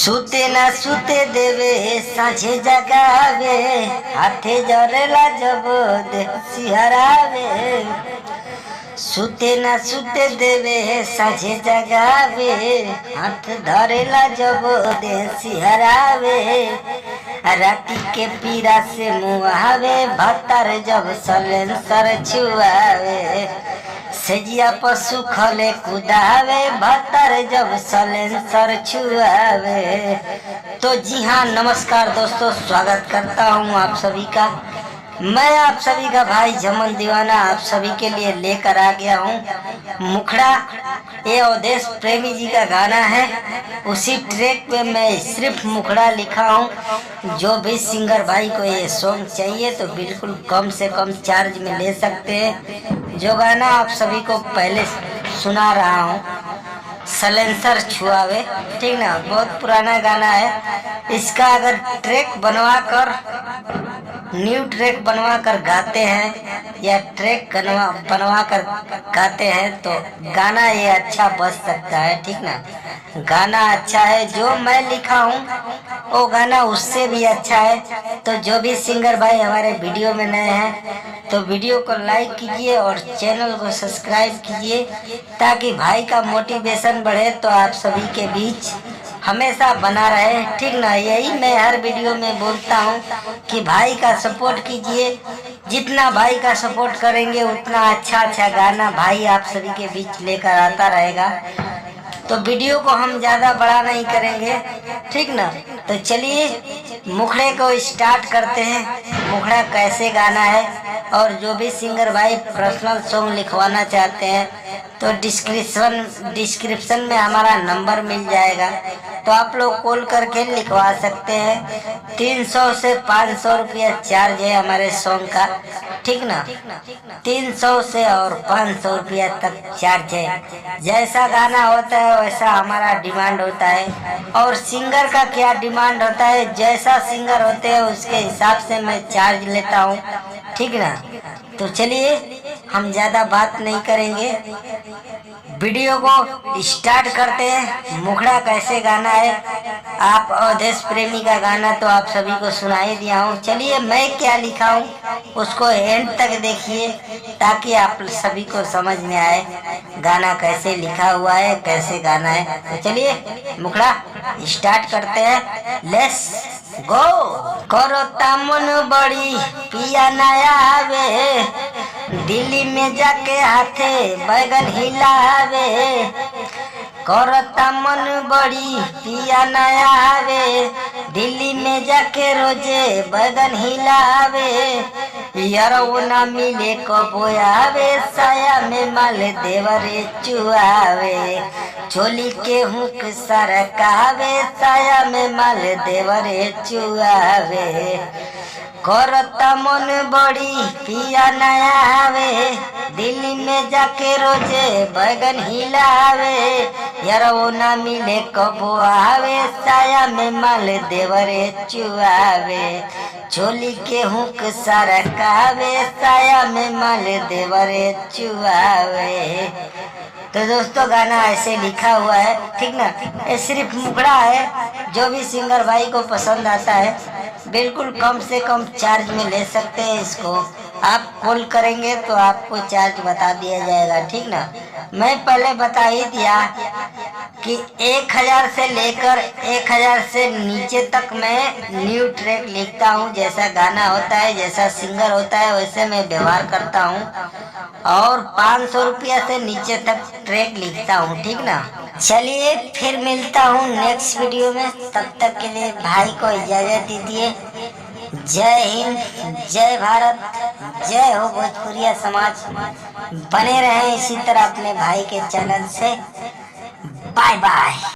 सुते ना सुते देवे साझे जगावे, हाथे जरेला जब दे सिहरावे। सुते ना सुते देवे साझे जगावे, हाथ धरेला जब दे सिहरावे। राती के पीरा से मुहावे, भतर जब सलेंसर छुआवे। सेजिया पशु खले कुदावे, भतर जब सलेंसर छुआवे। तो जी हाँ, नमस्कार दोस्तों, स्वागत करता हूँ आप सभी का। मैं आप सभी का भाई जमन दीवाना आप सभी के लिए लेकर आ गया हूँ मुखड़ा। ये अवधेश प्रेमी जी का गाना है। उसी ट्रैक पे मैं सिर्फ मुखड़ा लिखा हूँ। जो भी सिंगर भाई को ये सॉन्ग चाहिए तो बिल्कुल कम से कम चार्ज में ले सकते हैं। जो गाना आप सभी को पहले सुना रहा हूँ, सलेंसर छुआवे, ठीक ना, बहुत पुराना गाना है। इसका अगर ट्रैक बनवा कर, न्यू ट्रैक बनवा कर गाते हैं या ट्रैक बनवा कर गाते हैं तो गाना ये अच्छा बच सकता है, ठीक ना। गाना अच्छा है, जो मैं लिखा हूँ वो गाना उससे भी अच्छा है। तो जो भी सिंगर भाई हमारे वीडियो में नए हैं तो वीडियो को लाइक कीजिए और चैनल को सब्सक्राइब कीजिए, ताकि भाई का मोटिवेशन बढ़े तो आप सभी के बीच हमेशा बना रहे, ठीक ना। यही मैं हर वीडियो में बोलता हूँ कि भाई का सपोर्ट कीजिए। जितना भाई का सपोर्ट करेंगे उतना अच्छा गाना भाई आप सभी के बीच लेकर आता रहेगा। तो वीडियो को हम ज़्यादा बड़ा नहीं करेंगे, ठीक ना। तो चलिए मुखड़े को स्टार्ट करते हैं। मुखड़ा कैसे गाना है, और जो भी सिंगर भाई पर्सनल सॉन्ग लिखवाना चाहते हैं तो डिस्क्रिप्शन में हमारा नंबर मिल जाएगा, तो आप लोग कॉल करके लिखवा सकते हैं। 300 से 500 रुपया चार्ज है हमारे सॉन्ग का, ठीक ना। 300 से और 500 रुपया तक चार्ज है। जैसा गाना होता है वैसा हमारा डिमांड होता है, और सिंगर का क्या डिमांड होता है, जैसा सिंगर होते हैं उसके हिसाब से मैं चार्ज लेता हूँ, ठीक ना। तो चलिए हम ज़्यादा बात नहीं करेंगे, वीडियो को स्टार्ट करते हैं। मुखड़ा कैसे गाना है, आप अवधेश प्रेमी का गाना तो आप सभी को सुना ही दिया हूँ। चलिए मैं क्या लिखा हूँ उसको एंड तक देखिए, ताकि आप सभी को समझ में आए गाना कैसे लिखा हुआ है, कैसे गाना है। तो चलिए मुखड़ा स्टार्ट करते हैं, लेट्स गो। करो तामन बड़ी पिया नया आवे, दिल्ली में जाके हाथे बैगन हिलावे। करता मन बड़ी पिया नया आवे, दिल्ली में जाके रोजे बैगन हिलावे। यारो ना मिले कबो आवे, साया में माल देवरे चुआवे। चोली के हुक सरकावे, साया में माल देवरे चुआवे। करता मन बड़ी पिया नया आवे, दिल्ली में जाके रोजे बैगन हिलावे। यार वो ना मिले कबो आवे, साया में माल देवरे चुआवे। चोली के हुक सरकावे, साया में माल देवरे चुआवे। तो दोस्तों गाना ऐसे लिखा हुआ है, ठीक ना। ये सिर्फ मुखड़ा है। जो भी सिंगर भाई को पसंद आता है बिल्कुल कम से कम चार्ज में ले सकते हैं इसको। आप कॉल करेंगे तो आपको चार्ज बता दिया जाएगा, ठीक ना। मैं पहले बता ही दिया कि 1000 से लेकर 1000 से नीचे तक मैं न्यू ट्रैक लिखता हूँ। जैसा गाना होता है, जैसा सिंगर होता है वैसे मैं व्यवहार करता हूँ, और 500 रुपया से नीचे तक ट्रैक लिखता हूँ, ठीक ना। चलिए फिर मिलता हूँ नेक्स्ट वीडियो में, तब तक के लिए भाई को इजाजत दीजिए। जय हिंद, जय भारत, जय हो भोजपुरिया समाज। बने रहें इसी तरह अपने भाई के चैनल से। Bye bye.